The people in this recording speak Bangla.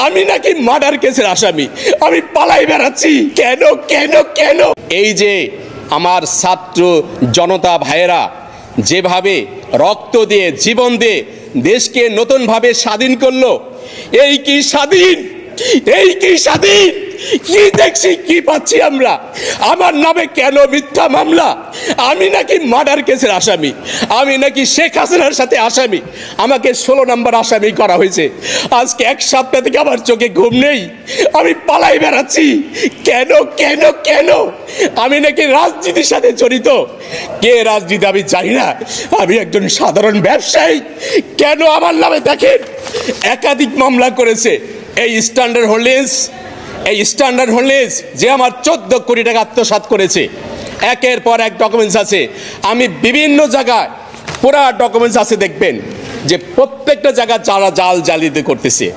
আমি নাকি মার্ডার কেসের আসামি, আমি পালাই বেড়াচ্ছি কেন কেন কেন? এই যে আমার ছাত্র জনতা ভাইয়েরা যেভাবে রক্ত দিয়ে জীবন দিয়ে দেশকে নতুনভাবে স্বাধীন করলো, এই কি স্বাধীন? এই কি স্বাধীন? কি দেখছি, কি পাচ্ছি আমরা? আমার নামে কেন মিথ্যা মামলা? আমি নাকি মার্ডার কেসের আসামি, আমি নাকি শেখ হাসিনার সাথে আসামি, আমাকে 16 নম্বর আসামি করা হয়েছে। আজকে এক সপ্তাহ থেকে আমার চোখে ঘুম নেই, আমি পালাই বেড়াচ্ছি কেন কেন কেন? আমি নাকি রাজনীতির সাথে জড়িত। কে রাজনীতি আমি জানি না, আমি একজন সাধারণ ব্যবসায়ী। কেন আমার নামে দেখেন একাধিক মামলা করেছে এই স্ট্যান্ডার্ড হোল্ডেন্স যে আমার 14 কোটি টাকা আত্মসাৎ করেছে। একের পর এক ডকুমেন্টস আছে, আমি বিভিন্ন জায়গায় পুরা ডকুমেন্টস আছে, দেখবেন যে প্রত্যেকটা জায়গায় যারা জাল জালিয়াতি করতেছে।